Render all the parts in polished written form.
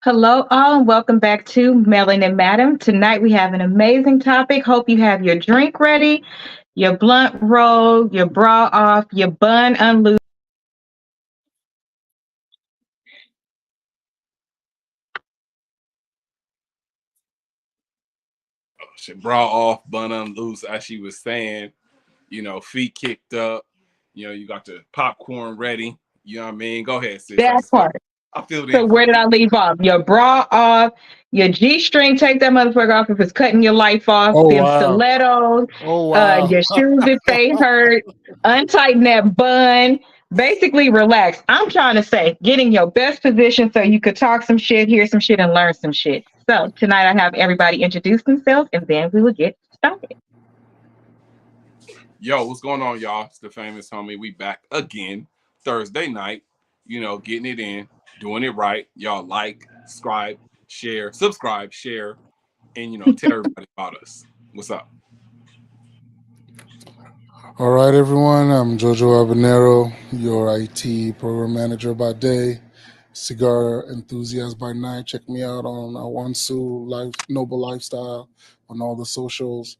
Hello, all, and welcome back to Melanin Madam. Tonight we have an amazing topic. Hope you have your drink ready, your blunt roll, your bra off, your bun unloosed. Bra off, bun unloose, as she was saying, feet kicked up, you got the popcorn ready. You know what I mean? Go ahead, sis. That part. I feel So where did I leave off? Your bra off, your G-string, take that motherfucker off if it's cutting your life off. Them stilettos, your shoes if they hurt, untighten that bun. Basically, relax. I'm trying to say, get in your best position so you could talk some shit, hear some shit, and learn some shit. So tonight I have everybody introduce themselves, and then we will get started. Yo, what's going on, y'all? It's the famous homie. We back again Thursday night. Getting it in, doing it right. Y'all like, subscribe, share, and tell everybody about us. What's up? All right, everyone. I'm Jojo Habanero, your IT program manager by day, cigar enthusiast by night. Check me out on 𝒂𝒐𝒏𝒆 Noble Lifestyle on all the socials.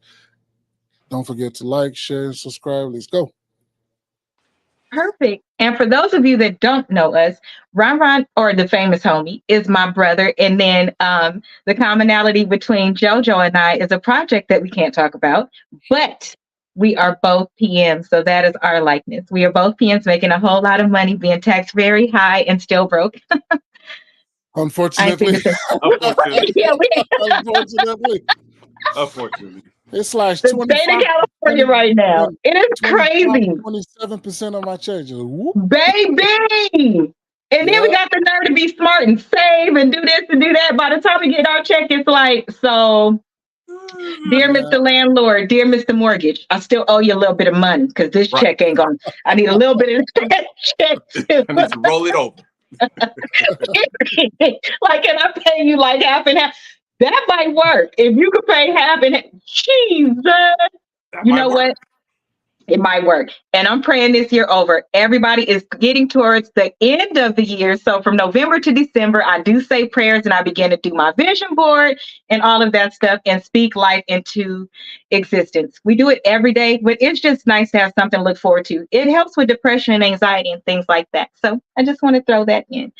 Don't forget to like, share, subscribe. Let's go. Perfect. And for those of you that don't know us, Ron, or the famous homie, is my brother. And then the commonality between JoJo and I is a project that we can't talk about, but we are both PMs. So that is our likeness. We are both PMs making a whole lot of money, being taxed very high and still broke. Unfortunately. Unfortunately. It's like the state of California right now. It is crazy. 27% of my changes. Baby! And then we got the nerve to be smart and save and do this and do that. By the time we get our check, it's like, so, dear Mr. Landlord, dear Mr. Mortgage, I still owe you a little bit of money because this check ain't going. I need a little bit of that check too. I need to roll it over. Like, can I pay you like half and half? That might work. If you could pay half and half, Jesus. You know what? It might work. And I'm praying this year over. Everybody is getting towards the end of the year. So from November to December, I do say prayers and I begin to do my vision board and all of that stuff and speak life into existence. We do it every day, but it's just nice to have something to look forward to. It helps with depression and anxiety and things like that. So I just want to throw that in.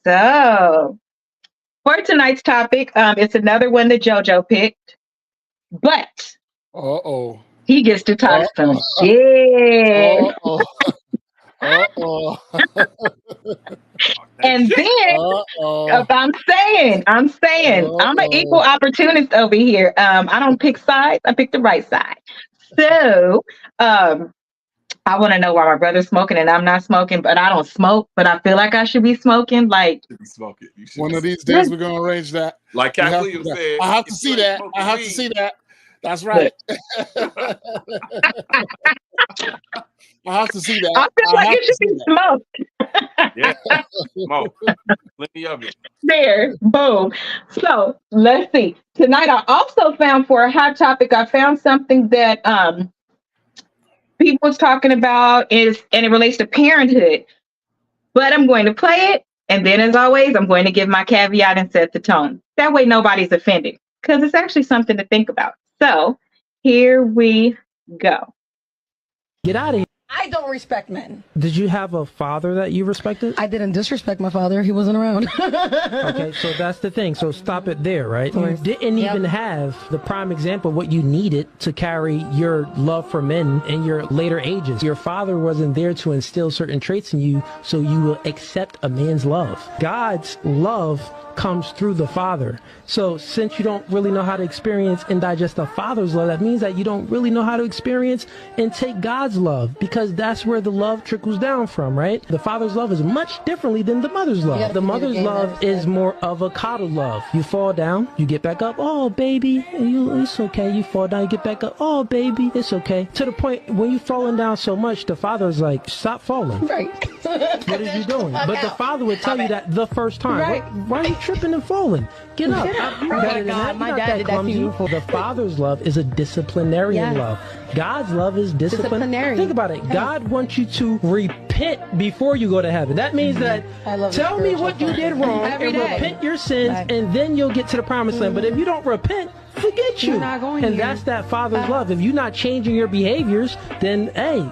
So for tonight's topic, it's another one that JoJo picked, but he gets to talk some shit. And then I'm saying, I'm an equal opportunist over here. I don't pick sides, I pick the right side. So I want to know why my brother's smoking and I'm not smoking, but I don't smoke, but I feel like I should be smoking. Like, one of these days we're gonna arrange that. Like Kathleen said, I have to see that. I have to see that. That's right. I have to see that. I feel like it should be smoked. Yeah, smoke. Plenty of it. There, boom. So let's see. Tonight I also found for a hot topic, I found something that people was talking about and it relates to parenthood. But I'm going to play it, and then as always, I'm going to give my caveat and set the tone. That way nobody's offended, because it's actually something to think about. So here we go. Get out of here. I don't respect men. Did you have a father that you respected? I didn't disrespect my father. He wasn't around. Okay, so that's the thing. So stop it there, right? You didn't even have the prime example of what you needed to carry your love for men in your later ages. Your father wasn't there to instill certain traits in you so you will accept a man's love. God's love comes through the father. So since you don't really know how to experience and digest the father's love, that means that you don't really know how to experience and take God's love, because that's where the love trickles down from, right? The father's love is much differently than the mother's love. The mother's love is more of a coddle love. You fall down, you get back up, oh baby, it's okay. You fall down, you get back up, oh baby, it's okay. To the point when you're falling down so much, the father's like, stop falling. Right. What are you doing? But the father would tell you that the first time. Right. Why are you tripping and falling? Get up. Oh my God, my dad did that to you. The father's love is a disciplinarian love. God's love is disciplinary. Think about it. God wants you to repent repent before you go to heaven. That means that tell me what you did wrong and repent your sins, and then you'll get to the promised land. But if you don't repent, forget you. And that's that father's love. If you're not changing your behaviors, then hey.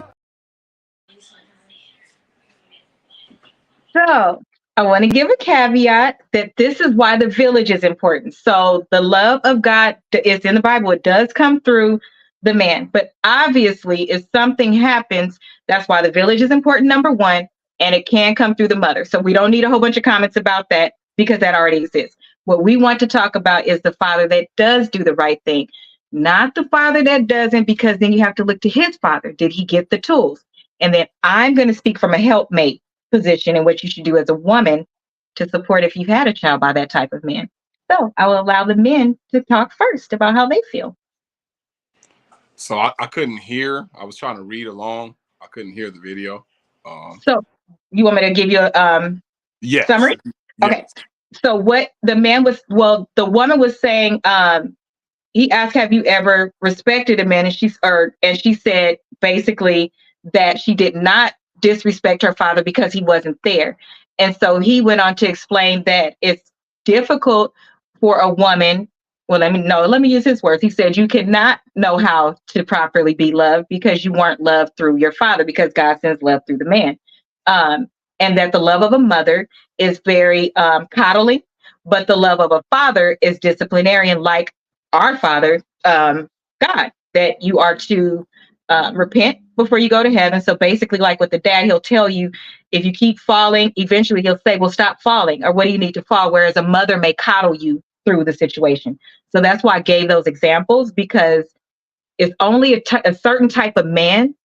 So I want to give a caveat that this is why the village is important. So the love of God is in the Bible. It does come through the man. But obviously, if something happens, that's why the village is important, number one, and it can come through the mother. So we don't need a whole bunch of comments about that because that already exists. What we want to talk about is the father that does do the right thing, not the father that doesn't, because then you have to look to his father. Did he get the tools? And then I'm going to speak from a helpmate position in what you should do as a woman to support if you've had a child by that type of man. So I will allow the men to talk first about how they feel. So I couldn't hear. I was trying to read along. I couldn't hear the video. So you want me to give you a yes. summary? Yes. Okay. So what the man was, well, the woman was saying, he asked, have you ever respected a man? And she said basically that she did not disrespect her father because he wasn't there. And so he went on to explain that it's difficult for a woman. Well, let me use his words. He said, you cannot know how to properly be loved because you weren't loved through your father, because God sends love through the man. And that the love of a mother is very coddling, but the love of a father is disciplinarian, like our father, God, that you are to repent before you go to heaven. So basically, like with the dad, he'll tell you, if you keep falling, eventually he'll say, well, stop falling, or what do you need to fall? Whereas a mother may coddle you through the situation. So that's why I gave those examples, because it's only a certain type of man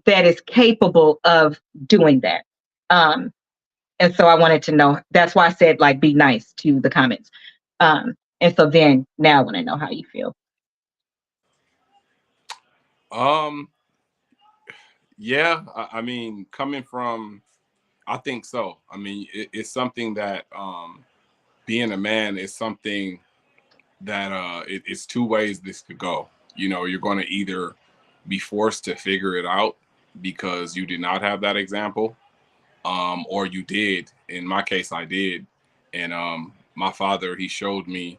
that is capable of doing that. And so I wanted to know, that's why I said, like, be nice to the comments. And so then now I want to know how you feel. Yeah, I mean, coming from, I think so. I mean, it's something that being a man is something that it's two ways this could go. You know, you're going to either be forced to figure it out because you did not have that example, or you did. In my case, I did. And my father, he showed me,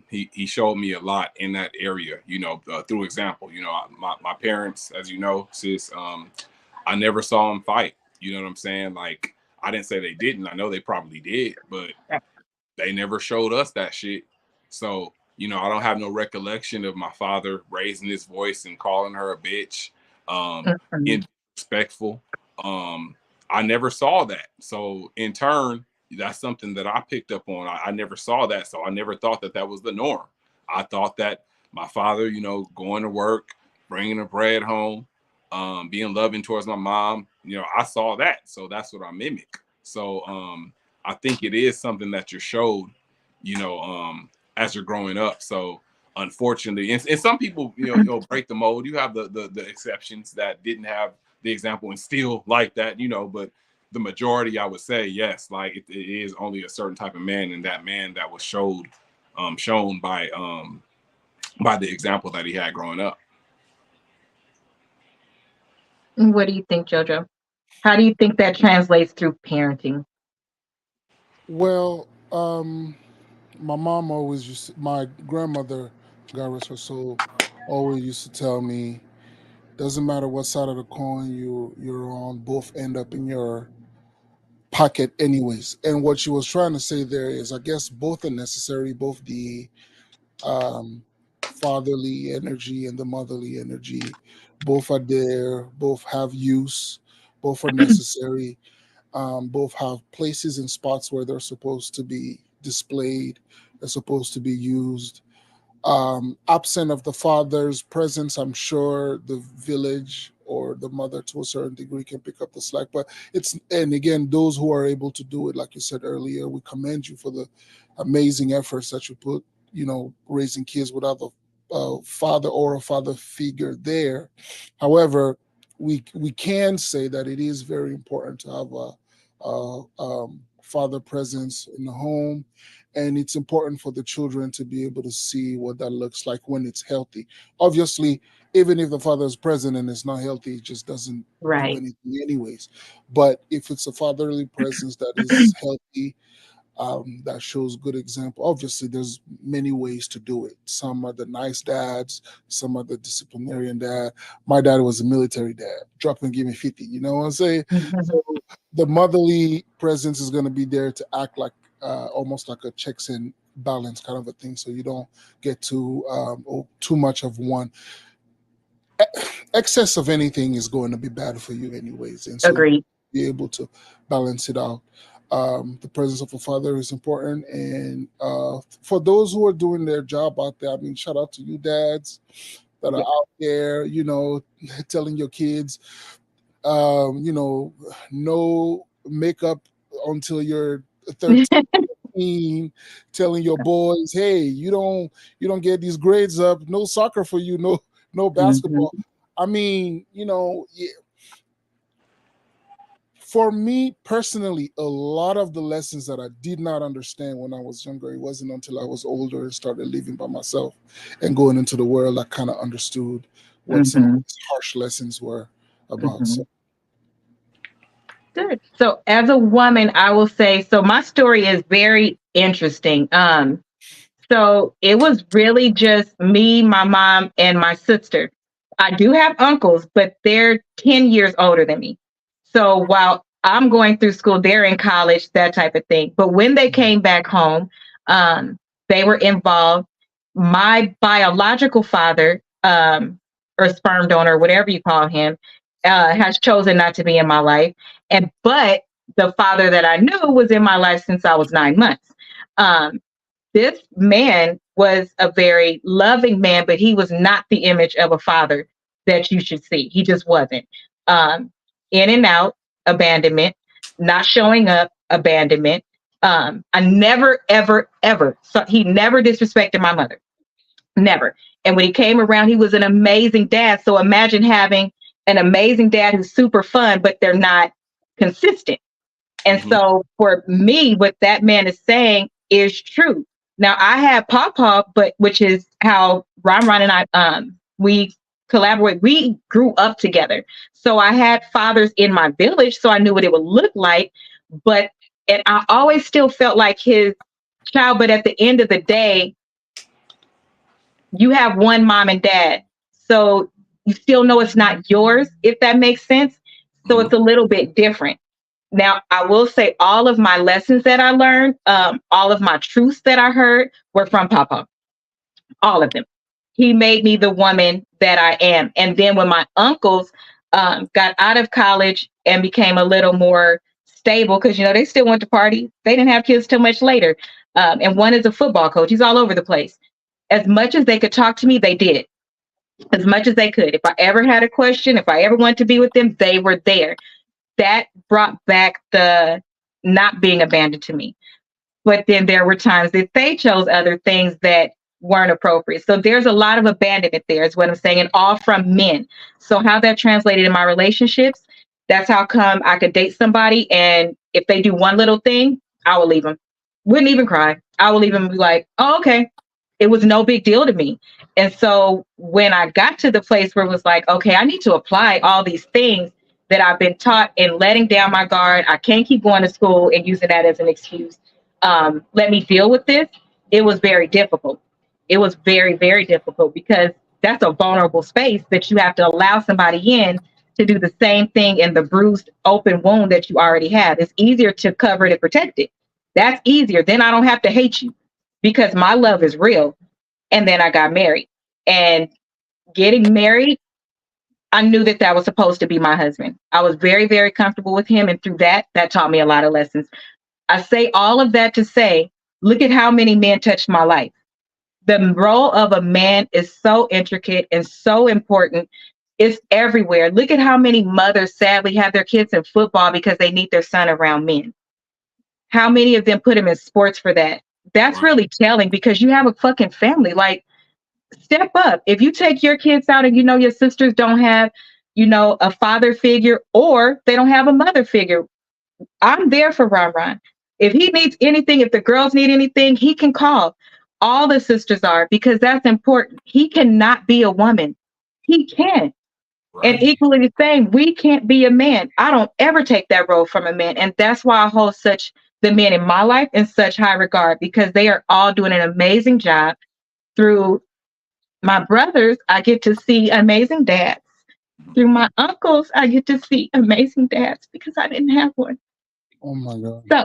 he showed me a lot in that area, you know, through example. You know, my parents, as you know, sis, I never saw them fight. You know what I'm saying? Like, I didn't say they didn't. I know they probably did, but they never showed us that shit. So, you know, I don't have no recollection of my father raising his voice and calling her a bitch, being respectful. I never saw that. So in turn, that's something that I picked up on. I never saw that. So I never thought that that was the norm. I thought that my father, you know, going to work, bringing the bread home, being loving towards my mom, you know, I saw that. So that's what I mimic. So I think it is something that you're showed, you know, as you're growing up. So unfortunately, and some people, you know, break the mold. You have the exceptions that didn't have the example and still like that, you know, but the majority, I would say, yes, like it is only a certain type of man, and that man that was shown by the example that he had growing up. What do you think, JoJo? How do you think that translates through parenting? Well, my mom always used to, my grandmother, God rest her soul, always used to tell me, doesn't matter what side of the coin you're on, both end up in your pocket anyways. And what she was trying to say there is, I guess both are necessary, both the fatherly energy and the motherly energy, both are there, both have use, both are necessary, both have places and spots where they're supposed to be displayed, they're supposed to be used. Absent of the father's presence, I'm sure the village or the mother to a certain degree can pick up the slack. But and again, those who are able to do it, like you said earlier, we commend you for the amazing efforts that you put, you know, raising kids without the father or a father figure there. However, we can say that it is very important to have father presence in the home. And it's important for the children to be able to see what that looks like when it's healthy. Obviously, even if the father is present and it's not healthy, it just doesn't do anything anyways. But if it's a fatherly presence that is healthy, that shows good example. Obviously, there's many ways to do it. Some are the nice dads, some are the disciplinarian dad. My dad was a military dad. Drop and give me 50. You know what I'm saying? So the motherly presence is going to be there to act like almost like a checks and balance kind of a thing, so you don't get too much of one. Excess of anything is going to be bad for you anyways, and so be able to balance it out. The presence of a father is important, and for those who are doing their job out there, I mean, shout out to you dads that are out there, you know, telling your kids, you know, no makeup until you're 13, telling your boys, hey, you don't get these grades up, no soccer for you, no basketball. I mean, you know, for me personally, a lot of the lessons that I did not understand when I was younger, it wasn't until I was older and started living by myself and going into the world, I kind of understood what some of these harsh lessons were about. So. Good. So as a woman, I will say, so my story is very interesting. So it was really just me, my mom, and my sister. I do have uncles, but they're 10 years older than me. So while I'm going through school, they're in college, that type of thing. But when they came back home, they were involved. My biological father, or sperm donor, whatever you call him, has chosen not to be in my life. But the father that I knew was in my life since I was 9 months. This man was a very loving man, but he was not the image of a father that you should see. He just wasn't. In and out, abandonment, not showing up, abandonment. I never, ever, ever. So he never disrespected my mother. Never. And when he came around, he was an amazing dad. So imagine having an amazing dad who's super fun, but they're not consistent. And so for me, what that man is saying is true. Now I have Pawpaw, but which is how Ron and I we collaborate. We grew up together. So I had fathers in my village, so I knew what it would look like. And I always still felt like his child. But at the end of the day, you have one mom and dad. So you still know it's not yours, if that makes sense. So it's a little bit different. Now, I will say all of my lessons that I learned, all of my truths that I heard were from Papa. All of them. He made me the woman that I am. And then when my uncles got out of college and became a little more stable, because, you know, they still went to party. They didn't have kids till much later. And one is a football coach. He's all over the place. As much as they could talk to me, they did. As much as they could. If I ever had a question, if I ever wanted to be with them, they were there. That brought back the not being abandoned to me. But then there were times that they chose other things that weren't appropriate. So there's a lot of abandonment there, is what I'm saying, and all from men. So how that translated in my relationships, that's how come I could date somebody, and if they do one little thing, I will leave them. Wouldn't even cry. I will even be like, oh, okay. It was no big deal to me. And so when I got to the place where it was like, okay, I need to apply all these things that I've been taught, and letting down my guard. I can't keep going to school and using that as an excuse. Let me deal with this. It was very difficult. It was very, very difficult, because that's a vulnerable space that you have to allow somebody in to do the same thing in the bruised open wound that you already have. It's easier to cover it and protect it. That's easier. Then I don't have to hate you, because my love is real. And then I got married, and getting married, I knew that that was supposed to be my husband. I was very, very comfortable with him. And through that taught me a lot of lessons. I say all of that to say, look at how many men touched my life. The role of a man is so intricate and so important. It's everywhere. Look at how many mothers sadly have their kids in football because they need their son around men. How many of them put him in sports for that? That's really telling, because you have a fucking family. Like, step up. If you take your kids out and you know your sisters don't have, you know, a father figure, or they don't have a mother figure, I'm there for Ron. If he needs anything, if the girls need anything, he can call. All the sisters are, because that's important. He cannot be a woman. He can't. Right. And equally the same, we can't be a man. I don't ever take that role from a man. And that's why I hold the men in my life in such high regard, because they are all doing an amazing job. Through my brothers, I get to see amazing dads. Through my uncles, I get to see amazing dads because I didn't have one. Oh my God. So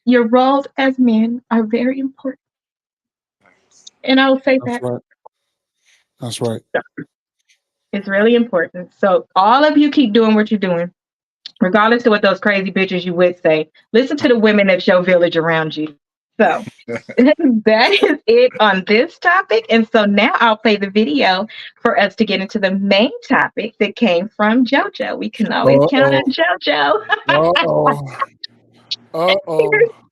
your roles as men are very important. And I will say That's that. right. That's right. It's really important. So all of you keep doing what you're doing, regardless of what those crazy bitches you would say. Listen to the women that's your village around you. So that is it on this topic. And so now I'll play the video for us to get into the main topic that came from JoJo. We can always count on JoJo.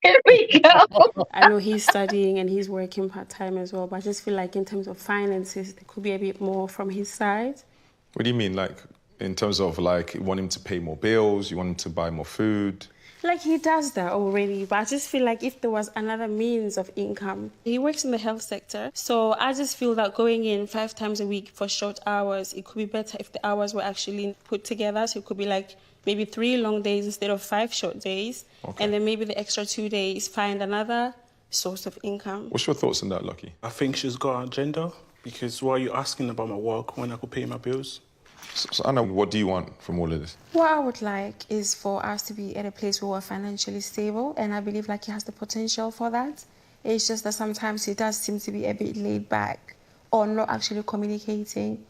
Here we go. I know he's studying and he's working part-time as well, but I just feel like in terms of finances, there could be a bit more from his side. What do you mean, like, in terms of, like, you want him to pay more bills, you want him to buy more food? Like, he does that already, but I just feel like if there was another means of income. He works in the health sector, so I just feel that going in 5 times a week for short hours, it could be better if the hours were actually put together. So it could be like maybe 3 long days instead of 5 short days. Okay. And then maybe the extra 2 days, find another source of income. What's your thoughts on that, Lucky? I think she's got an agenda, because why are you asking about my work when I could pay my bills? So Anna, what do you want from all of this? What I would like is for us to be at a place where we're financially stable, and I believe like he has the potential for that. It's just that sometimes he does seem to be a bit laid back or not actually communicating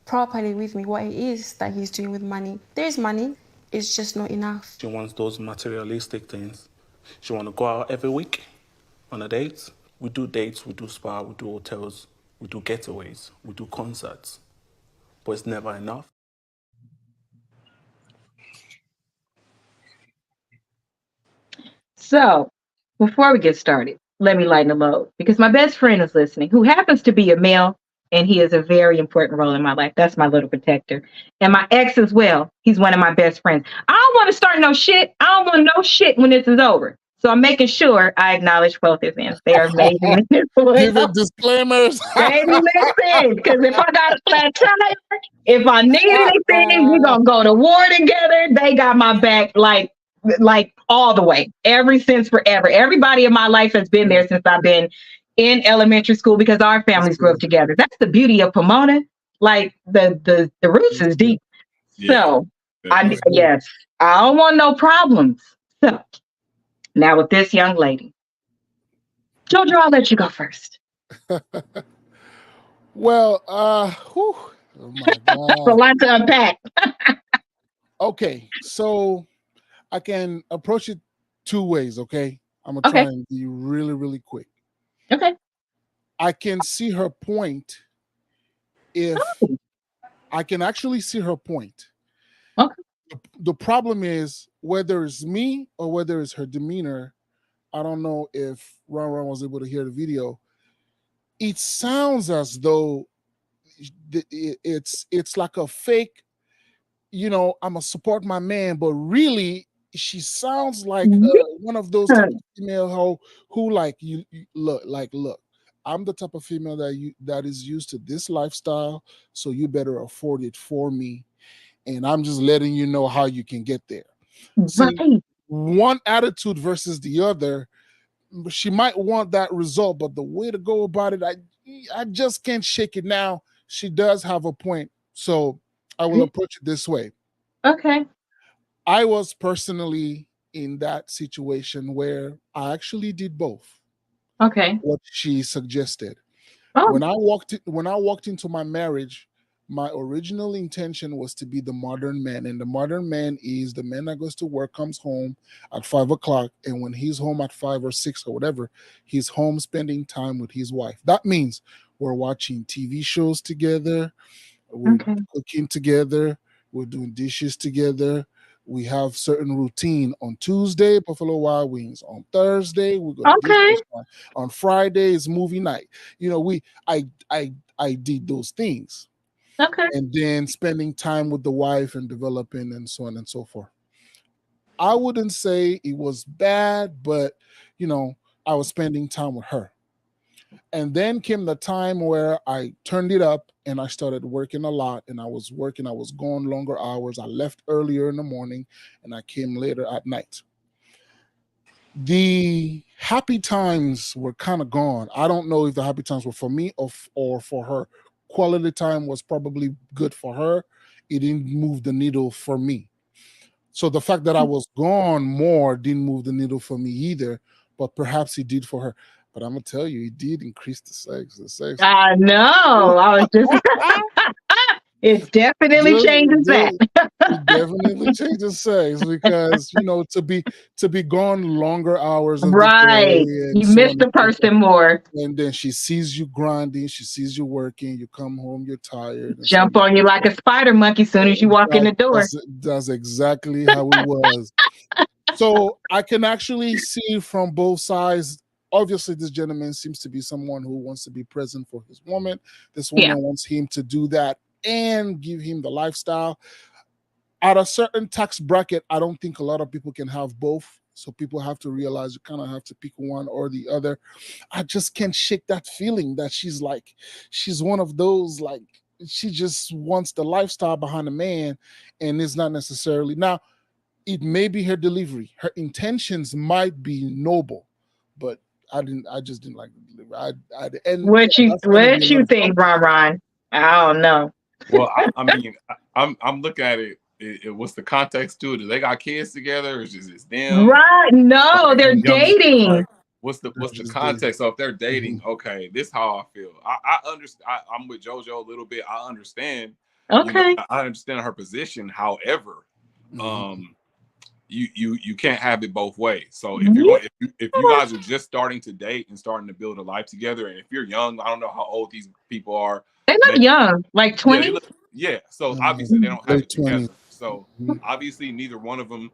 properly with me what it is that he's doing with money. There is money, it's just not enough. She wants those materialistic things. She wants to go out every week on a date. We do dates, we do spa, we do hotels, we do getaways, we do concerts. But it's never enough. So, before we get started, let me lighten the load, because my best friend is listening, who happens to be a male, and he is a very important role in my life. That's my little protector. And my ex as well. He's one of my best friends. I don't want to start no shit. I don't want no shit when this is over. So I'm making sure I acknowledge both his ends. They are amazing. Giving disclaimers. Baby, listen, because if I got a flat tire, if I need anything, we're going to go to war together. They got my back like all the way, ever since forever. Everybody in my life has been there since I've been in elementary school, because our families grew up together. That's the beauty of Pomona. Like the roots is deep. So I don't want no problems. So now with this young lady, JoJo, I'll let you go first. Well, oh my God. That's a lot to unpack. Okay, so I can approach it 2 ways, okay? I'm gonna try and be really, really quick. Okay. I can see her point if I can actually see her point. Okay. The problem is, whether it's me or whether it's her demeanor, I don't know if Ron was able to hear the video. It sounds as though it's like a fake, I'm gonna support my man, but really she sounds like one of those type of female who like you look, I'm the type of female that is used to this lifestyle, so you better afford it for me, and I'm just letting you know how you can get there. See, one attitude versus the other, she might want that result, but the way to go about it, I just can't shake it. Now she does have a point, so I will approach it this way. Okay. I was personally in that situation where I actually did both. Okay. What she suggested. Oh. When I walked into my marriage, my original intention was to be the modern man. And the modern man is the man that goes to work, comes home at 5 o'clock. And when he's home at 5 or 6 or whatever, he's home spending time with his wife. That means we're watching TV shows together. We're cooking together. We're doing dishes together. We have certain routine. On Tuesday, Buffalo Wild Wings. On Thursday, we go to Disney. On Friday is movie night. I did those things. Okay. And then spending time with the wife and developing and so on and so forth. I wouldn't say it was bad, but you know, I was spending time with her. And then came the time where I turned it up and I started working a lot, and I was going longer hours. I left earlier in the morning and I came later at night. The happy times were kind of gone. I don't know if the happy times were for me or for her. Quality time was probably good for her. It didn't move the needle for me. So the fact that I was gone more didn't move the needle for me either, but perhaps it did for her. But I'm gonna tell you, it did increase the sex. The sex. I know. I was just. It definitely changes that. It definitely changes sex because to be gone longer hours of the day Right. and You so miss on the and so forth. person more. And then she sees you grinding, she sees you working, you come home, you're tired. And Jump on you like a spider monkey soon as you walk in the door. That's exactly how it was. So I can actually see from both sides. Obviously, this gentleman seems to be someone who wants to be present for his woman. This woman wants him to do that and give him the lifestyle. At a certain tax bracket, I don't think a lot of people can have both. So people have to realize you kind of have to pick one or the other. I just can't shake that feeling that she's one of those, like, she just wants the lifestyle behind a man, and it's not necessarily. Now, it may be her delivery. Her intentions might be noble, but I just didn't like the delivery. What you think, Ron? I don't know. Well, I mean, I'm looking at it. What's the context to it? Do they got kids together, or is it them? Right? No, like, they're dating. Like, what's the context? So if they're dating, okay, this is how I feel. I understand. I'm with JoJo a little bit. I understand. Okay. I understand her position. However, you can't have it both ways. So if you're going, if you guys are just starting to date and starting to build a life together, and if you're young, I don't know how old these people are. They look young, like 20. Yeah. So obviously they don't have it together. So obviously neither one of them,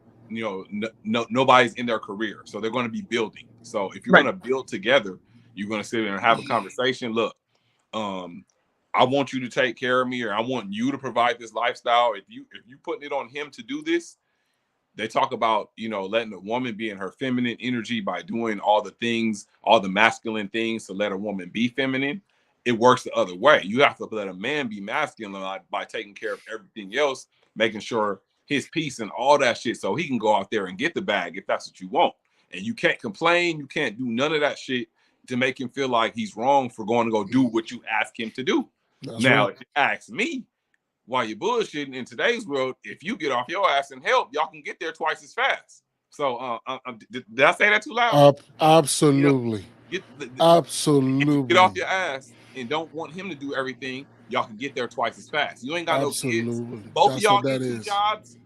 nobody's in their career. So they're going to be building. So if you're going to build together, you're going to sit there and have a conversation. Look, I want you to take care of me, or I want you to provide this lifestyle. If you putting it on him to do this, they talk about, letting a woman be in her feminine energy by doing all the things, all the masculine things to let a woman be feminine. It works the other way. You have to let a man be masculine by taking care of everything else, making sure his peace and all that shit, so he can go out there and get the bag if that's what you want. And you can't complain. You can't do none of that shit to make him feel like he's wrong for going to go do what you ask him to do. If you ask me, while you're bullshitting in today's world, if you get off your ass and help, y'all can get there twice as fast. So did I say that too loud? Absolutely. Absolutely. If you get off your ass and don't want him to do everything, y'all can get there twice as fast. You ain't got no kids. Both of y'all get 2 jobs.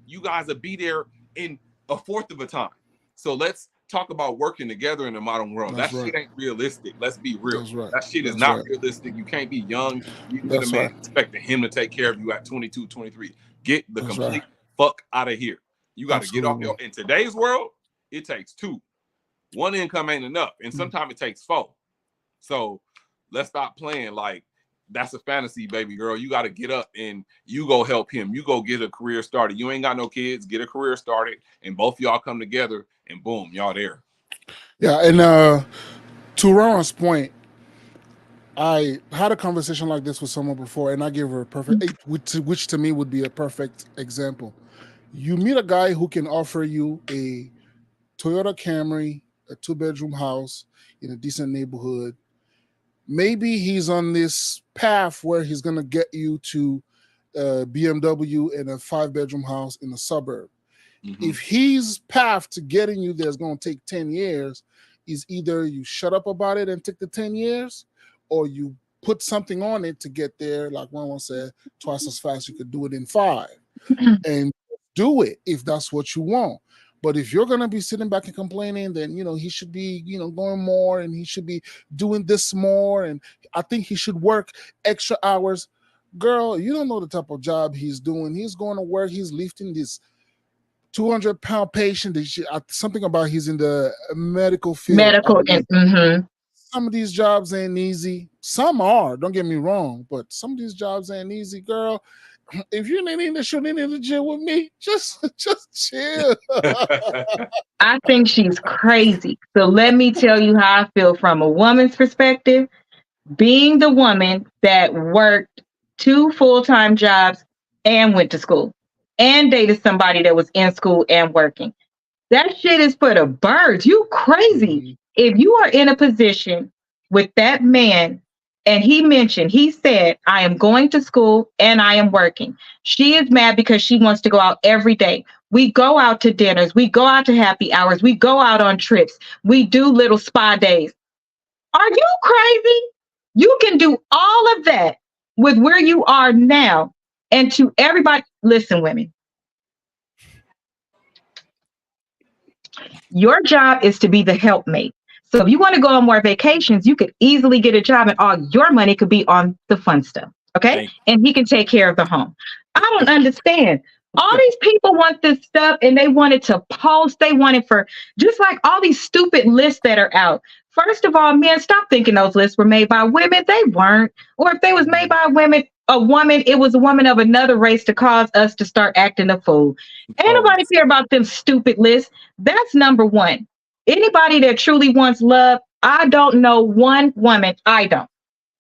You guys will be there in a fourth of a time. So let's talk about working together in the modern world. That shit ain't realistic. Let's be real. That shit is not realistic. You can't be young. You can get a man expecting him to take care of you at 22, 23. Get the complete fuck out of here. You got to get off in today's world, it takes 2. 1 income ain't enough. And sometimes it takes 4. So let's stop playing like that's a fantasy, baby girl. You got to get up and you go help him. You go get a career started. You ain't got no kids. Get a career started, and both of y'all come together, and boom, y'all there. Yeah, and to Ron's point, I had a conversation like this with someone before, and I gave her a perfect, which to me would be a perfect example. You meet a guy who can offer you a Toyota Camry, a 2-bedroom house in a decent neighborhood. Maybe he's on this path where he's going to get you to BMW and a 5-bedroom house in a suburb. If his path to getting you there is going to take 10 years, is either you shut up about it and take the 10 years, or you put something on it to get there, like one said, twice as fast. You could do it in 5. And do it if that's what you want. But if you're going to be sitting back and complaining, then, he should be, going more, and he should be doing this more. And I think he should work extra hours. Girl, you don't know the type of job he's doing. He's going to work. He's lifting this 200-pound patient. Something about he's in the medical field. Some of these jobs ain't easy. Some are, don't get me wrong, but some of these jobs ain't easy, girl. if you ain't in the gym with me, just chill. I think she's crazy. So let me tell you how I feel from a woman's perspective. Being the woman that worked 2 full-time jobs and went to school and dated somebody that was in school and working. That shit is for the birds. You crazy. If you are in a position with that man and he said, I am going to school and I am working. She is mad because she wants to go out every day. We go out to dinners. We go out to happy hours. We go out on trips. We do little spa days. Are you crazy? You can do all of that with where you are now. And to everybody, listen, women, your job is to be the helpmate. So if you want to go on more vacations, you could easily get a job and all your money could be on the fun stuff. Okay. And he can take care of the home. I don't understand. All these people want this stuff and they want it to post. They want it for just like all these stupid lists that are out. First of all, men, stop thinking those lists were made by women. They weren't. Or if they was made by a woman, it was a woman of another race to cause us to start acting a fool. Ain't nobody care about them stupid lists. That's number one. Anybody that truly wants love, I don't know one woman. I don't.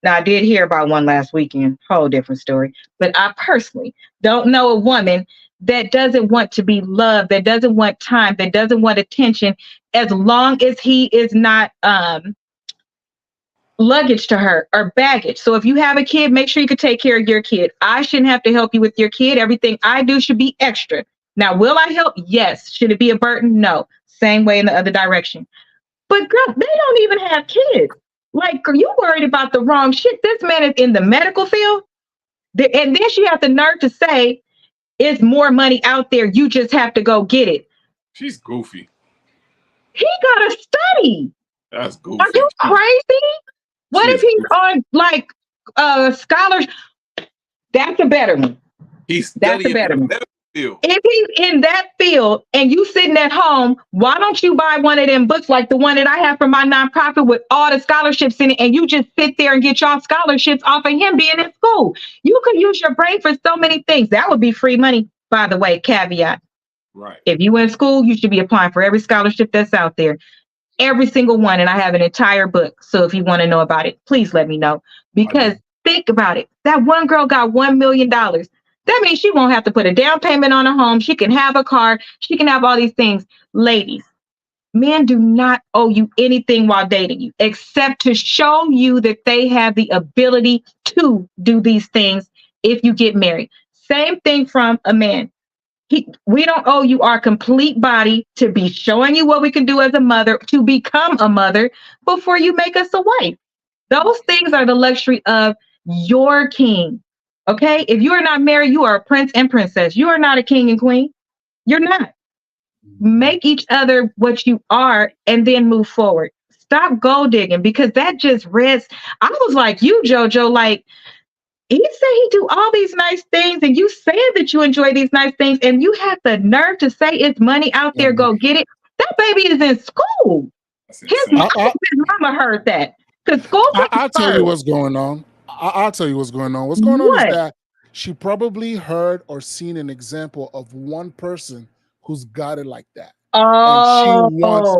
Now, I did hear about one last weekend, whole different story. But I personally don't know a woman that doesn't want to be loved, that doesn't want time, that doesn't want attention, as long as he is not luggage to her or baggage. So if you have a kid, make sure you can take care of your kid. I shouldn't have to help you with your kid. Everything I do should be extra. Now, will I help? Yes. Should it be a burden? No. Same way in the other direction. But girl, they don't even have kids. Like, are you worried about the wrong shit? This man is in the medical field. And then she has the nerve to say, it's more money out there. You just have to go get it. She's goofy. He got to study. That's goofy. Are you crazy? What if he's on like scholarship? That's a better one. That's a better one. If he's in that field and you sitting at home, why don't you buy one of them books like the one that I have for my nonprofit with all the scholarships in it, and you just sit there and get your scholarships off of him being in school? You could use your brain for so many things. That would be free money, by the way, caveat. Right. If you in school, you should be applying for every scholarship that's out there. Every single one. And I have an entire book. So if you want to know about it, please let me know. Because think about it. That one girl got $1 million. That means she won't have to put a down payment on a home. She can have a car. She can have all these things. Ladies, men do not owe you anything while dating you, except to show you that they have the ability to do these things if you get married. Same thing from a man. We don't owe you our complete body to be showing you what we can do as a mother, to become a mother before you make us a wife. Those things are the luxury of your king. Okay, if you are not married, you are a prince and princess. You are not a king and queen. You're not. Make each other what you are and then move forward. Stop gold digging, because that just rests. I was like you, JoJo, like he said he do all these nice things and you said that you enjoy these nice things and you have the nerve to say it's money out there, go get it. That baby is in school. His mama heard that. Because school. I'll tell you what's going on. I'll tell you what's going on. What's going on is that she probably heard or seen an example of one person who's got it like that. Oh,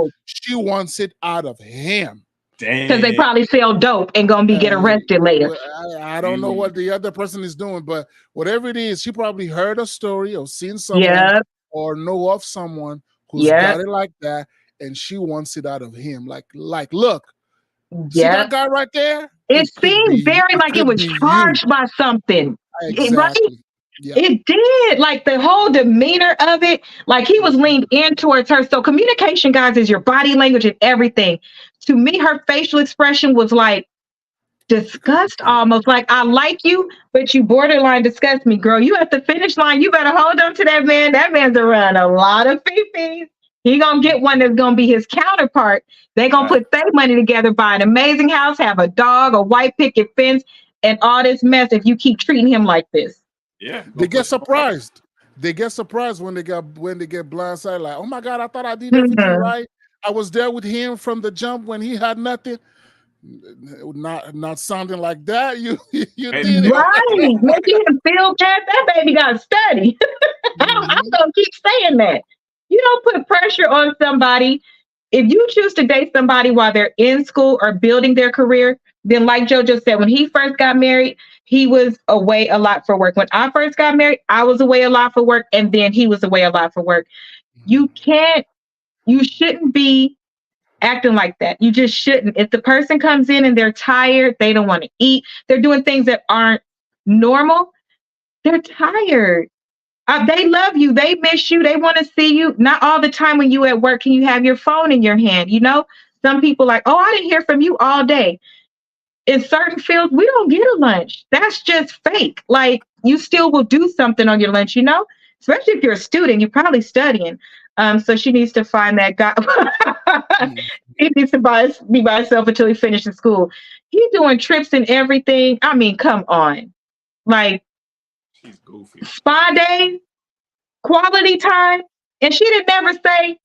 and she wants it out of him. Because they probably sell dope and gonna be get arrested later. I don't know what the other person is doing, but whatever it is, she probably heard a story or seen someone or know of someone who's got it like that, and she wants it out of him. Like, look, see that guy right there? It seemed very like it was charged by something. Exactly. Right? Yeah. It did. Like the whole demeanor of it, like he was leaned in towards her. So communication, guys, is your body language and everything. To me, her facial expression was like disgust, almost like I like you, but you borderline disgust me, girl. You at the finish line. You better hold on to that man. That man's around a lot of fifis. He gonna get one that's gonna be his counterpart. They gonna put their money together, buy an amazing house, have a dog, a white picket fence, and all this mess if you keep treating him like this. Yeah, they get surprised. They get surprised when they get blindsided. Like, oh my God, I thought I did everything right. I was there with him from the jump when he had nothing. Not sounding like that. You did it. Right. Making him feel bad. That baby got to study. I'm going to keep saying that. You don't put pressure on somebody. If you choose to date somebody while they're in school or building their career, then like JoJo said, when he first got married, he was away a lot for work. When I first got married, I was away a lot for work, and then he was away a lot for work. You shouldn't be acting like that. You just shouldn't. If the person comes in and they're tired, they don't want to eat, they're doing things that aren't normal, they're tired. They love you. They miss you. They want to see you. Not all the time when you at work can you have your phone in your hand. You know, some people like, oh, I didn't hear from you all day. In certain fields, we don't get a lunch. That's just fake. Like, you still will do something on your lunch, you know, especially if you're a student, you're probably studying. So she needs to find that guy. He needs to be by himself until he finishes school. He's doing trips and everything. I mean, come on. Like, she's goofy. Spa day, quality time. And she didn't never say,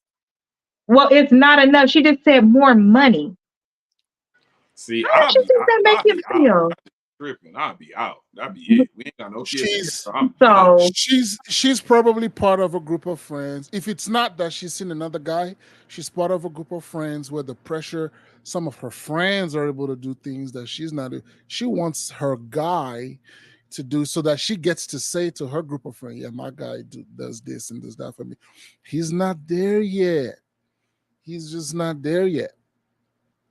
well, it's not enough. She just said more money. See, how did you think that make you feel? Tripping, I'll be out. That'd be it. We ain't got no kids. She's probably part of a group of friends. If it's not that she's seen another guy, she's part of a group of friends where the pressure, some of her friends are able to do things that she's not. She wants her guy to do so that she gets to say to her group of friends, yeah, my guy does this and does that for me. He's not there yet. He's just not there yet.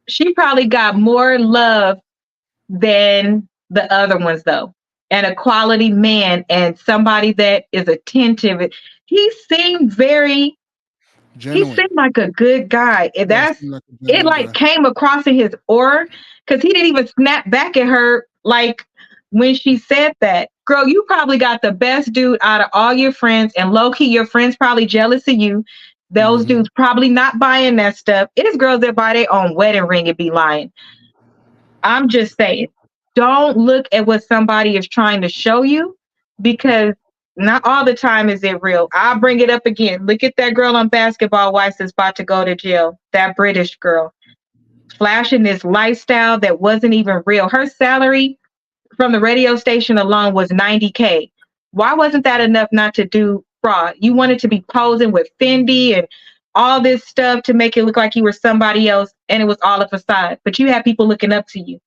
She probably got more love than the other ones, though, and a quality man and somebody that is attentive. He seemed very genuine. He seemed like a good guy. And it like came across in his aura, because he didn't even snap back at her like when she said that. Girl, you probably got the best dude out of all your friends, and low-key your friends probably jealous of you. Those dudes probably not buying that stuff. It is girls that buy their own wedding ring and be lying. I'm just saying, don't look at what somebody is trying to show you, because not all the time is it real. I'll bring it up again. Look at that girl on Basketball Wives that's about to go to jail. That British girl flashing this lifestyle that wasn't even real. Her salary from the radio station alone was $90K. Why wasn't that enough not to do fraud? You wanted to be posing with Fendi and all this stuff to make it look like you were somebody else, and it was all a facade. But you have people looking up to you.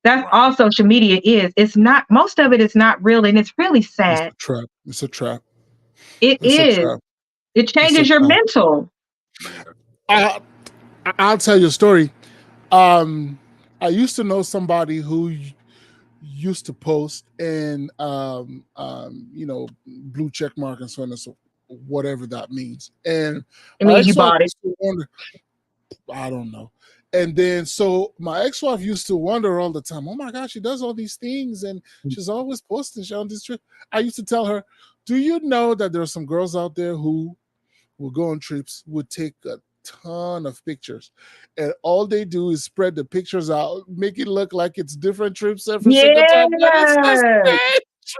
That's all social media is. It's not, most of it is not real, and it's really sad. It's a trap. It's a trap. It is. It changes your mental. I'll tell you a story. I used to know somebody who used to post and blue check mark and so on and so whatever that means. And it means you bought it. I don't know. And then so my ex-wife used to wonder all the time, oh my gosh, she does all these things and she's always posting shit on this trip. I used to tell her, do you know that there are some girls out there who will go on trips, would take a ton of pictures, and all they do is spread the pictures out, make it look like it's different trips every single time.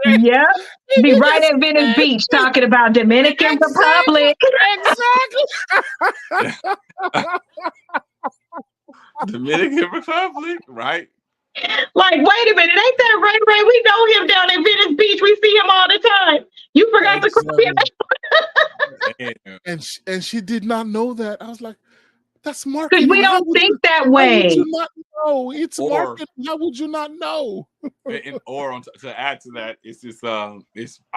Yeah, be right at Venice Beach talking about Dominican Republic. Exactly. Dominican Republic, right? Like, wait a minute, ain't that Ray? We know him down at Venice Beach. We see him all the time. You forgot to crop him. And she did not know that. I was like, that's marketing. Because we don't think that way. How would you not know? It's marketing. How would you not know? To add to that, it's this I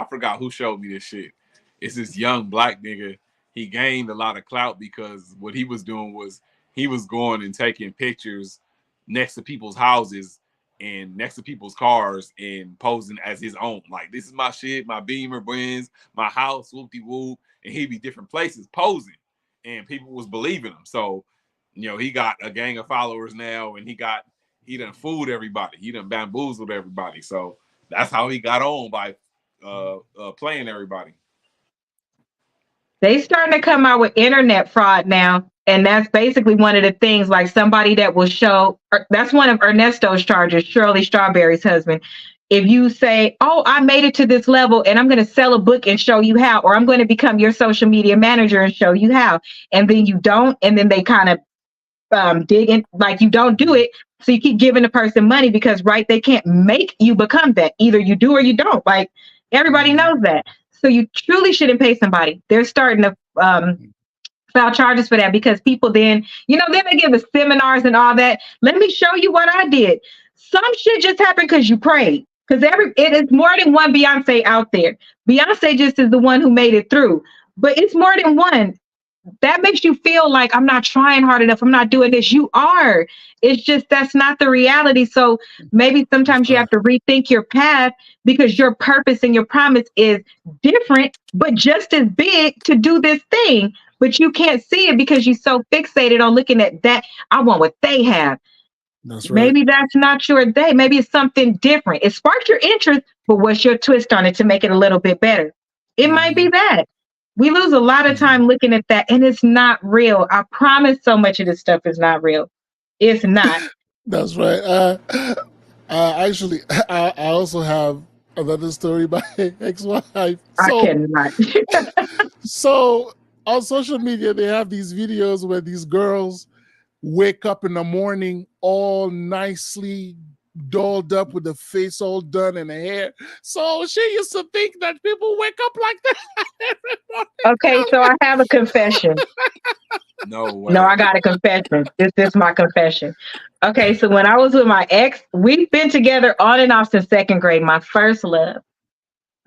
forgot who showed me this shit. It's this young black nigga. He gained a lot of clout because what he was doing was he was going and taking pictures next to people's houses and next to people's cars and posing as his own. Like, this is my shit, my Beamer, Benz, my house, whoop-de-whoop. And he'd be different places posing. And people was believing him. So, he got a gang of followers now, and he done fooled everybody. He done bamboozled everybody. So that's how he got on by playing everybody. They starting to come out with internet fraud now. And that's basically one of the things, like somebody that will show, that's one of Ernesto's charges, Shirley Strawberry's husband. If you say, oh, I made it to this level and I'm going to sell a book and show you how, or I'm going to become your social media manager and show you how, and then you don't, and then they kind of digging, like you don't do it. So you keep giving the person money because, right, they can't make you become that. Either you do or you don't. Like everybody knows that. So you truly shouldn't pay somebody. They're starting to file charges for that because people then, then they give the seminars and all that. Let me show you what I did. Some shit just happened because you prayed. Because it is more than one Beyonce out there. Beyonce just is the one who made it through. But it's more than one. That makes you feel like I'm not trying hard enough. I'm not doing this. You are. It's just that's not the reality. So maybe sometimes you have to rethink your path because your purpose and your promise is different, but just as big to do this thing. But you can't see it because you're so fixated on looking at that. I want what they have. That's right. Maybe that's not your day. Maybe it's something different. It sparked your interest, but what's your twist on it to make it a little bit better? It might be that. We lose a lot of time looking at that, and it's not real. I promise so much of this stuff is not real. It's not. That's right. Actually, I also have another story by ex-wife. I cannot. So on social media, they have these videos where these girls wake up in the morning all nicely dolled up with the face all done and the hair. So she used to think that people wake up like that. Okay, so I have a confession. No way. No, I got a confession. This is my confession. Okay, so when I was with my ex, we've been together on and off since second grade, my first love.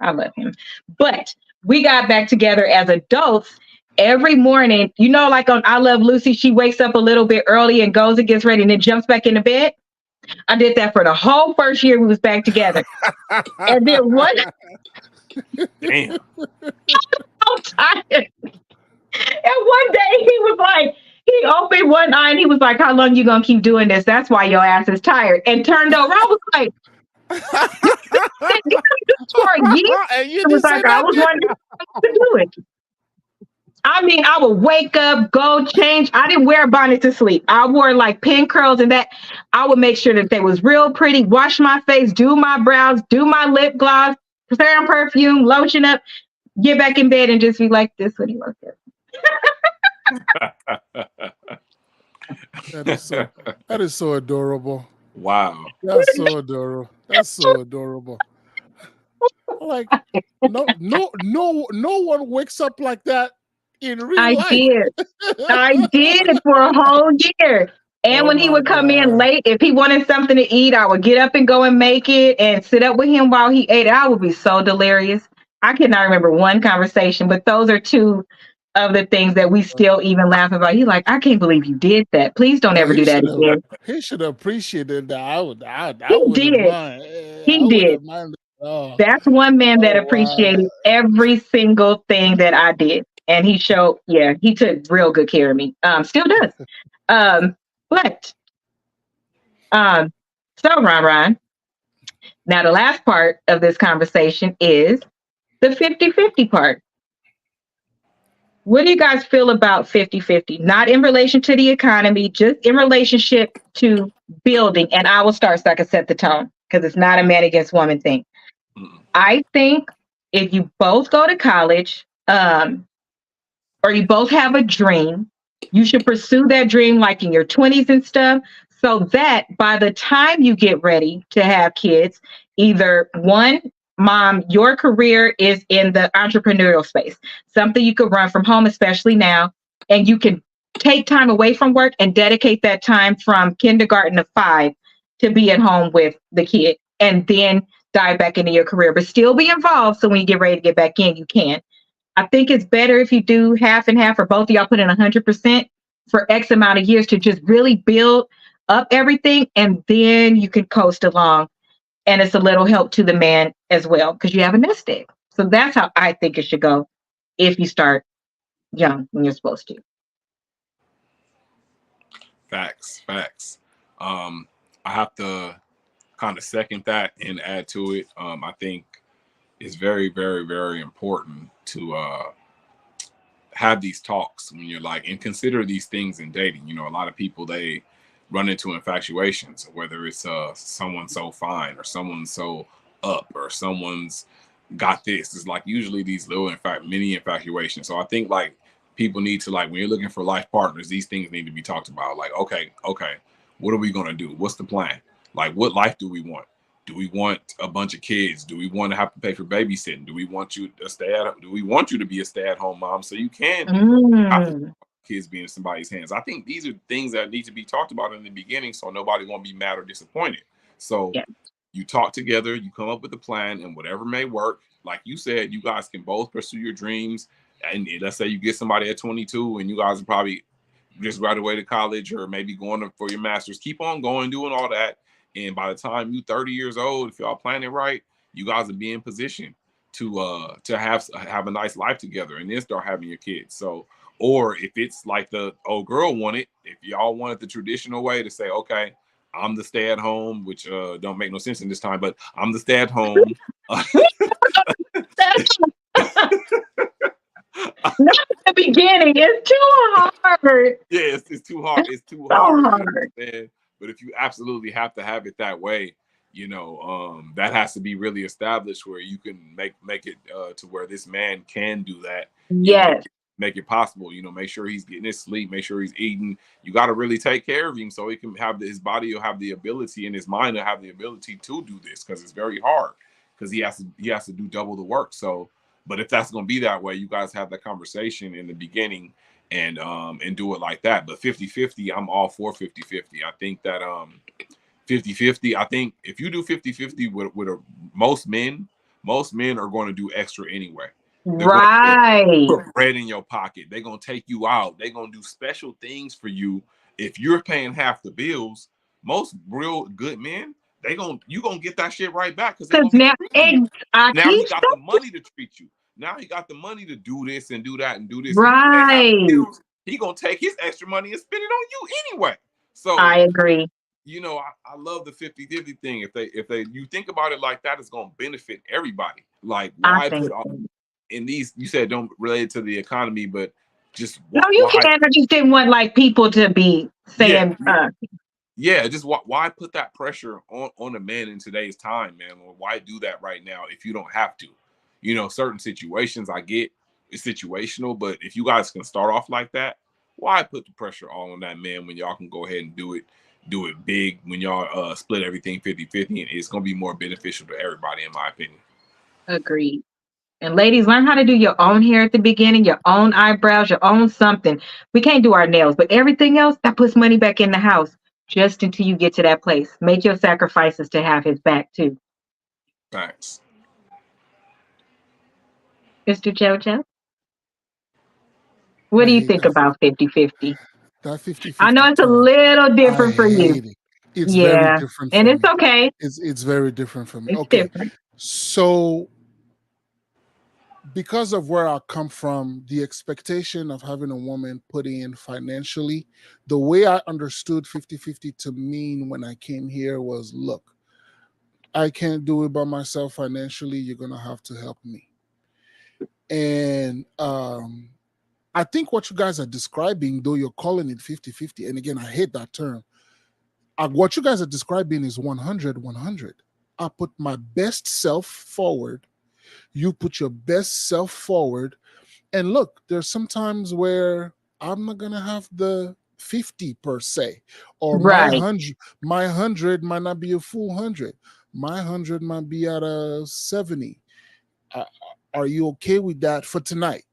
I love him. But we got back together as adults. Every morning, like on I Love Lucy, she wakes up a little bit early and goes and gets ready and then jumps back into bed. I did that for the whole first year we was back together. And then damn. I'm tired. And one day he opened one eye and he was like, how long you gonna keep doing this? That's why your ass is tired. And turned over. I was like, you for a year? And you It was like I was wondering how to do it. I mean, I would wake up, go change. I didn't wear a bonnet to sleep. I wore like pin curls and that. I would make sure that they was real pretty, wash my face, do my brows, do my lip gloss, spray on perfume, lotion up, get back in bed and just be like, this what he looks at. That is so adorable. Wow. That's so adorable. That's so adorable. Like no one wakes up like that in real life. I did for a whole year. And when he would come in late, if he wanted something to eat, I would get up and go and make it and sit up with him while he ate. I would be so delirious. I cannot remember one conversation, but those are two of the things that we still even laugh about. He's like, I can't believe you did that. Please don't ever do that again. He should have appreciated that. He did. That's one man that appreciated every single thing that I did. And he showed, he took real good care of me. Still does. So Ron, now the last part of this conversation is the 50-50 part. What do you guys feel about 50-50? Not in relation to the economy, just in relationship to building. And I will start so I can set the tone because it's not a man against woman thing. I think if you both go to college, or you both have a dream, you should pursue that dream like in your 20s and stuff, so that by the time you get ready to have kids, either one, mom, your career is in the entrepreneurial space, something you could run from home, especially now, and you can take time away from work and dedicate that time from kindergarten to 5 to be at home with the kid, and then dive back into your career, but still be involved. So when you get ready to get back in, you can. I think it's better if you do half and half, or both of y'all put in 100% for X amount of years to just really build up everything, and then you can coast along. And it's a little help to the man as well because you have a nest egg. So that's how I think it should go if you start young when you're supposed to. Facts. I have to kind of second that and add to it. I think it's very, very, very important to have these talks when you're like, and consider these things in dating. A lot of people, they run into infatuations, whether it's someone so fine or someone so up or someone's got this. It's like usually these little mini infatuations. So I think like people need to, like, when you're looking for life partners, these things need to be talked about. Like, okay, what are we gonna do? What's the plan? Like, what life do we want? Do we want a bunch of kids? Do we want to have to pay for babysitting? Do we want you to do we want you to be a stay-at-home mom so you can have to kids be in somebody's hands? I think these are things that need to be talked about in the beginning so nobody won't be mad or disappointed. So you talk together, you come up with a plan, and whatever may work. Like you said, you guys can both pursue your dreams. And let's say you get somebody at 22 and you guys are probably just graduated college or maybe going for your master's. Keep on going, doing all that. And by the time you 30 years old, if y'all plan it right, you guys will be in position to have a nice life together and then start having your kids. So, or if it's like the old girl wanted, if y'all wanted the traditional way to say, okay, I'm the stay at home, which don't make no sense in this time, but I'm the stay at home. Not at the beginning. It's too hard. Yeah, it's too hard. It's too so hard. But if you absolutely have to have it that way, you know, that has to be really established where you can make it to where this man can do that. Yes. Make it possible. You know, make sure he's getting his sleep, make sure he's eating. You got to really take care of him so he can have his body will have the ability and his mind will have the ability to do this, because it's very hard because he has to do double the work. So, but if that's going to be that way, you guys have that conversation in the beginning and do it like that. But 50-50, I'm all for 50-50. I think that 50-50, I think if you do 50-50 with most men are going to do extra anyway. Right. Put bread in your pocket. They're going to take you out. They're going to do special things for you. If you're paying half the bills, most real good men, you're going to get that shit right back, because now he got the money to treat you. Now he got the money to do this and do that and do this. Right. He going to take his extra money and spend it on you anyway. So I agree. You know, I love the 50-50 thing. If you think about it like that, it's going to benefit everybody. Like, why put all in these? You said don't relate it to the economy, but just no, you can. I just didn't want like people to be saying, just why put that pressure on a man in today's time, man? Or why do that right now if you don't have to? You know, certain situations I get it's situational, but if you guys can start off like that, why put the pressure all on that man when y'all can go ahead and do it big when y'all split everything 50-50, and it's going to be more beneficial to everybody, in my opinion. Agreed. And ladies, learn how to do your own hair at the beginning, your own eyebrows, your own something. We can't do our nails, but everything else, that puts money back in the house just until you get to that place. Make your sacrifices to have his back too. Thanks. Mr. JoJo? What do you think about 50-50? That 50-50. I know it's a little different for you. It's very different. And it's okay. It's very different for me. It's different. So because of where I come from, the expectation of having a woman put in financially, the way I understood 50-50 to mean when I came here was, look, I can't do it by myself financially. You're going to have to help me. And I think what you guys are describing, though you're calling it 50-50, and again, I hate that term. What you guys are describing is 100-100. I put my best self forward. You put your best self forward. And look, there's some times where I'm not going to have the 50 per se, or my 100 might not be a full 100. My 100 might be at a 70. Are you okay with that for tonight?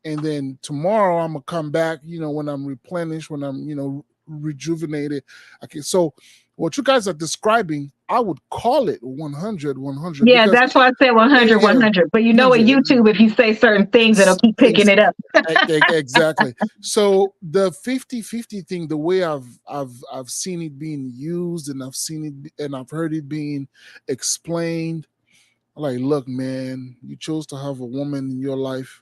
And then tomorrow I'm going to come back, when I'm replenished, when I'm, rejuvenated. Okay. So what you guys are describing, I would call it 100-100. Yeah, that's why I said 100-100. But with YouTube, if you say certain things, it'll keep picking it up. Exactly. So the 50-50 thing, the way I've seen it being used, and I've seen it and I've heard it being explained, like, look, man, you chose to have a woman in your life.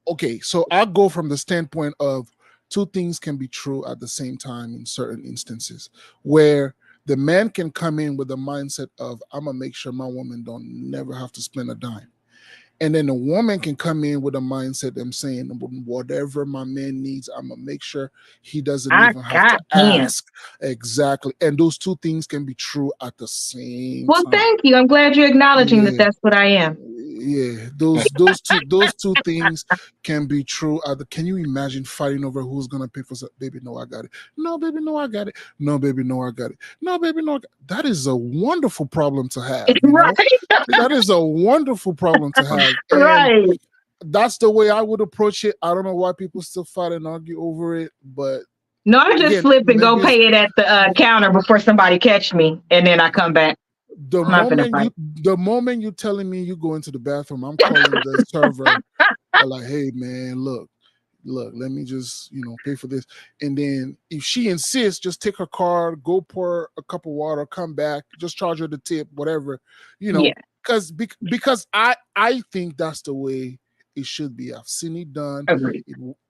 Okay, so I'll go from the standpoint of two things can be true at the same time in certain instances, where the man can come in with the mindset of, I'm going to make sure my woman don't never have to spend a dime. And then the woman can come in with a mindset of saying, whatever my man needs, I'm going to make sure he doesn't even have to ask. Exactly. And those two things can be true at the same time. Well, thank you. I'm glad you're acknowledging that that's what I am. Yeah, those two things can be true. Can you imagine fighting over who's gonna pay for something? Baby, no, I got it. No, baby, no, I got it. No, baby, no, I got it. No, baby, no. That is a wonderful problem to have. You know, that is a wonderful problem to have. And Right. that's the way I would approach it. I don't know why people still fight and argue over it, but No, I just slip and go pay it at the counter before somebody catch me, and then I come back. The moment you telling me you go into the bathroom, I'm calling the server. I'm like, hey man, look, let me just pay for this. And then if she insists, just take her card, go pour a cup of water, come back, just charge her the tip, whatever, because I think that's the way it should be. I've seen it done.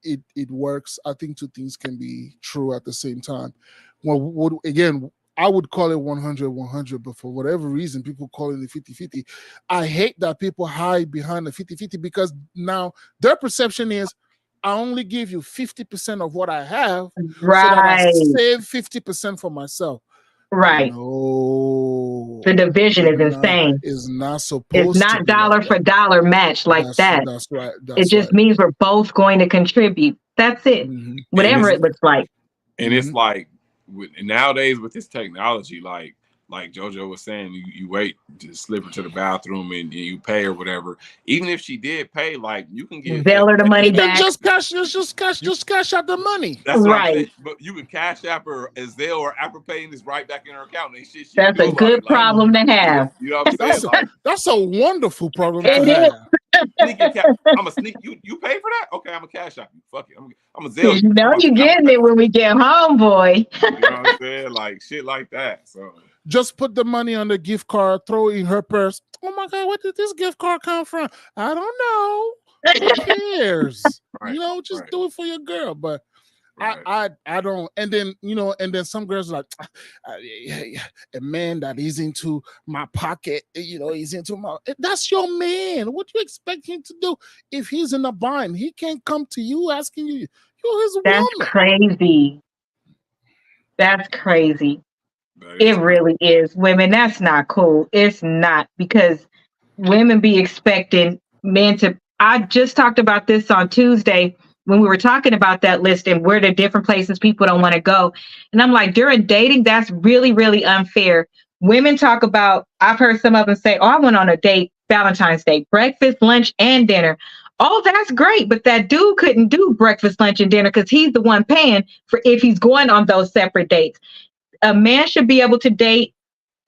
It works. I think two things can be true at the same time. Well, again, I would call it 100-100, but for whatever reason, people call it the 50-50. I hate that people hide behind the 50-50 because now their perception is I only give you 50% of what I have so that I save 50% for myself. Right. No. The division is insane. It's not supposed It's not to be dollar like for dollar match like that. That's right. It just means we're both going to contribute. That's it. Mm-hmm. Whatever it looks like. And it's like nowadays with this technology, like JoJo was saying, you wait to slip her to the bathroom and you pay or whatever. Even if she did pay, like you can give her the money back. Just cash out the money. That's what I'm saying. But you can cash app her as Zelle or Apple Pay and it's right back in her account. And she that's a good problem to have. You know what I'm saying? That's a wonderful problem to have. I'm gonna sneak you pay for that? Okay, I'm a cash app you. Fuck it. I'm a Zelle. You know you getting it when we get home, boy. You know what I'm saying? Like shit like that. So just put the money on the gift card, throw it in her purse. Oh my God, where did this gift card come from? I don't know. Who cares? Just do it for your girl. But I don't. And then some girls are like, a man that is into my pocket, he's into my. That's your man. What do you expect him to do if he's in a bind? He can't come to you asking you. You're his woman. That's crazy. That's crazy. It really is. Women, that's not cool. It's not, because women be expecting men to. I just talked about this on Tuesday when we were talking about that list and where the different places people don't want to go. And I'm like, during dating, that's really, really unfair. Women talk about, I've heard some of them say, oh, I went on a date, Valentine's Day, breakfast, lunch, and dinner. Oh, that's great. But that dude couldn't do breakfast, lunch, and dinner because he's the one paying for if he's going on those separate dates. A man should be able to date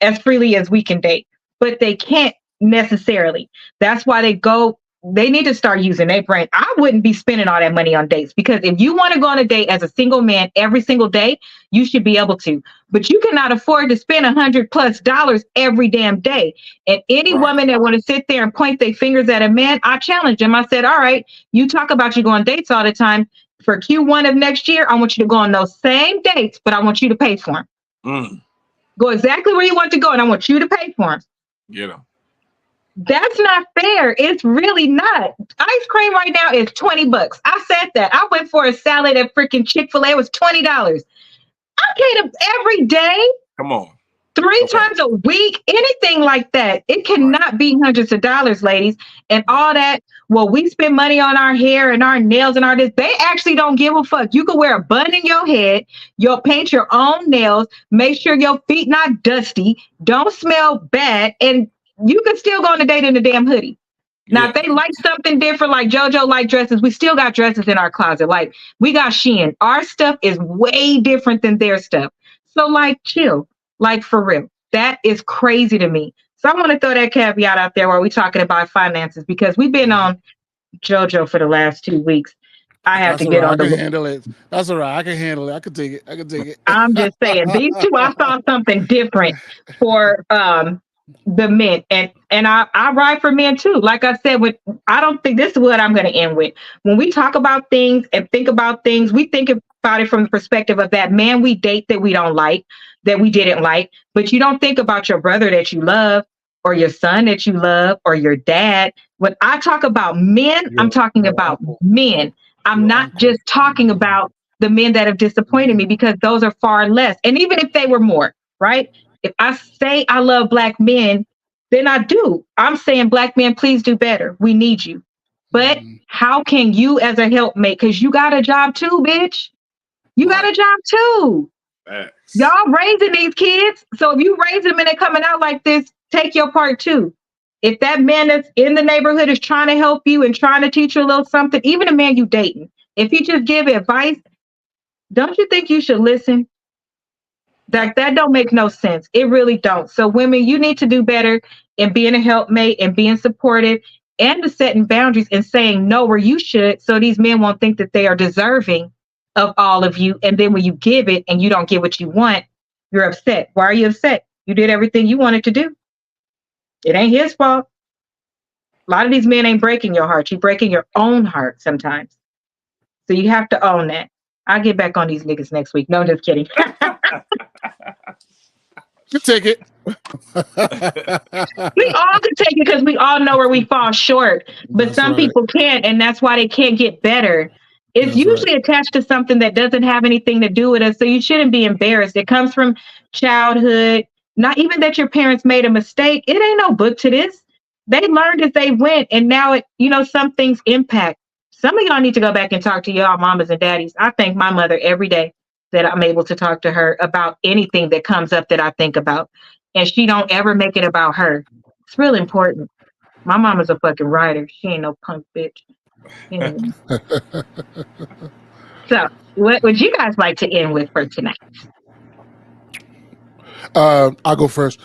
as freely as we can date, but they can't necessarily. That's why they need to start using their brain. I wouldn't be spending all that money on dates, because if you want to go on a date as a single man every single day, you should be able to, but you cannot afford to spend $100+ every damn day. And any woman that want to sit there and point their fingers at a man, I challenge them. I said, all right, you talk about you go on dates all the time. For Q1 of next year, I want you to go on those same dates, but I want you to pay for them. Go exactly where you want to go, and I want you to pay for them. Yeah. That's not fair. It's really not. Ice cream right now is $20. I said that. I went for a salad at freaking Chick-fil-A. It was $20. I paid every day. Come on. 3 times a week, anything like that. It cannot be hundreds of dollars, ladies. And all that, well, we spend money on our hair and our nails and all this. They actually don't give a fuck. You can wear a bun in your head. You'll paint your own nails. Make sure your feet not dusty. Don't smell bad. And you can still go on a date in a damn hoodie. Now, if they like something different, like JoJo like dresses, we still got dresses in our closet. Like, we got Shein. Our stuff is way different than their stuff. So, like, chill. Like, for real. That is crazy to me. So I want to throw that caveat out there while we're talking about finances, because we've been on JoJo for the last 2 weeks. I have to get on the. I can handle it. That's all right. I can handle it. I can take it. I'm just saying, these two, I saw something different for the men, and I ride for men too. Like I said, I don't think this is what I'm going to end with. When we talk about things and think about things, we think about it from the perspective of that man we date that we don't like, that we didn't like, but you don't think about your brother that you love, or your son that you love, or your dad. When I talk about men, I'm talking about men. I'm not just talking about the men that have disappointed me, because those are far less. And even if they were more, right? If I say I love Black men, then I do. I'm saying, Black men, please do better. We need you. But how can you as a helpmate, because you got a job too, bitch. You got a job too. Facts. Y'all raising these kids. So if you raise them and they're coming out like this, take your part too. If that man that's in the neighborhood is trying to help you and trying to teach you a little something, even a man you dating, if he just give advice, don't you think you should listen? Like, that don't make no sense. It really don't. So women, you need to do better in being a helpmate and being supportive and to setting boundaries and saying no where you should, so these men won't think that they are deserving of all of you. And then when you give it and you don't get what you want, you're upset. Why are you upset? You did everything you wanted to do. It ain't his fault. A lot of these men ain't breaking your heart. You're breaking your own heart sometimes. So you have to own that. I'll get back on these niggas next week. No, I'm just kidding. You take it. We all can take it because we all know where we fall short. But That's some right. people can't, and that's why they can't get better. It's That's usually attached to something that doesn't have anything to do with us. So you shouldn't be embarrassed. It comes from childhood. Not even that your parents made a mistake. It ain't no book to this. They learned as they went, and now it, some things impact. Some of y'all need to go back and talk to y'all mamas and daddies. I thank my mother every day that I'm able to talk to her about anything that comes up that I think about. And she don't ever make it about her. It's really important. My mama's a fucking writer. She ain't no punk bitch. Anyway. So, what would you guys like to end with for tonight? I'll go first.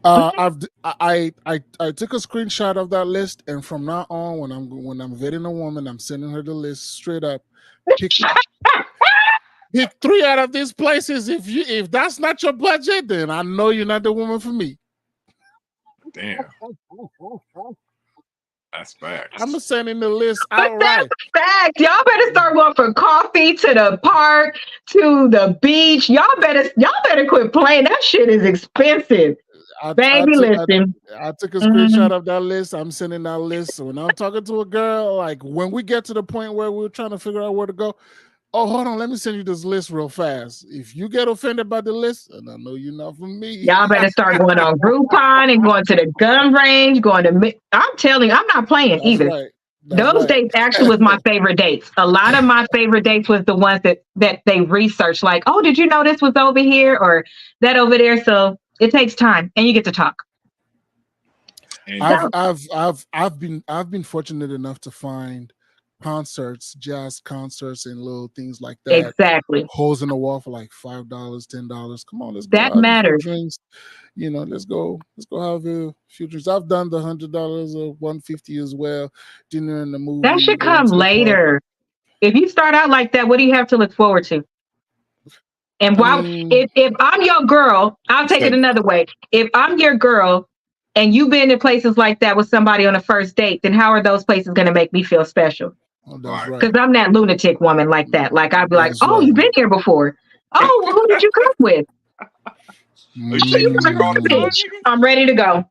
I took a screenshot of that list, and from now on, when I'm vetting a woman, I'm sending her the list straight up. Pick 3 out of these places. If that's not your budget, then I know you're not the woman for me. Damn. That's facts. I'm sending the list outright. That's fact. Y'all better start going from coffee to the park to the beach. Y'all better quit playing. That shit is expensive. Baby, listen. I took a screenshot of that list. I'm sending that list. So when I'm talking to a girl, like when we get to the point where we're trying to figure out where to go, oh, hold on, let me send you this list real fast. If you get offended by the list, and I know you're not for me. Y'all better start going on Groupon and going to the gun range, I'm telling you, I'm not playing That's either. Right. Those dates actually was my favorite dates. A lot of my favorite dates was the ones that they researched, like, oh, did you know this was over here or that over there? So it takes time and you get to talk. I've been fortunate enough to find concerts, jazz concerts, and little things like that. Exactly. Holes in the wall for like $5, $10. Come on, let's go. That matters. Drinks. Let's go have a few drinks. I've done the $100 or $150 as well. Dinner in the movie. That should come later. If you start out like that, what do you have to look forward to? And if I'm your girl, I'll take it another way. If I'm your girl and you've been to places like that with somebody on a first date, then how are those places going to make me feel special? Because I'm that lunatic woman like that. Like, I'd be like, oh, you've been here before. Oh, well, who did you come with? I'm ready to go.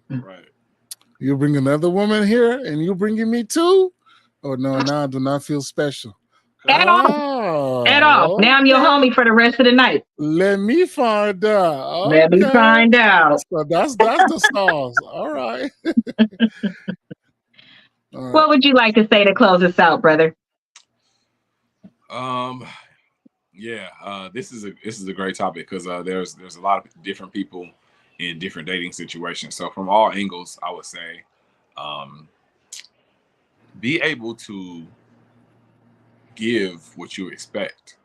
Right. You bring another woman here and you bringing me too? Oh, no, now I do not feel special. At all. Now I'm your homie for the rest of the night. Let me find out. Okay. Let me find out. So that's the sauce. All right. What would you like to say to close us out, brother? This is a great topic because there's a lot of different people in different dating situations. So from all angles, I would say, be able to give what you expect.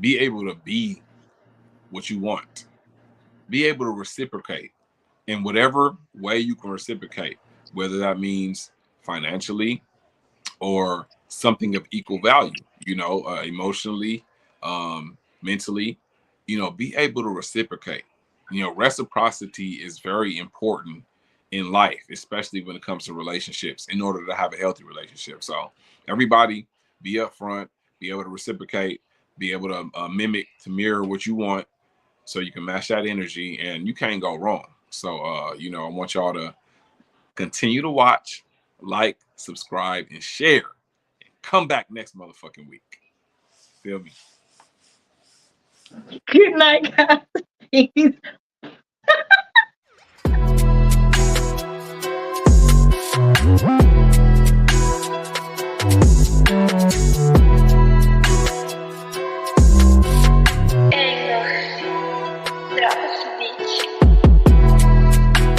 Be able to be what you want. Be able to reciprocate in whatever way you can reciprocate, whether that means financially or something of equal value, emotionally, mentally, be able to reciprocate. Reciprocity is very important in life, especially when it comes to relationships, in order to have a healthy relationship. So everybody be upfront, be able to reciprocate, be able to mimic, to mirror what you want, so you can match that energy and you can't go wrong. So, I want y'all to continue to watch, like, subscribe, and share. And come back next motherfucking week. Feel me? Good night, guys. Peace.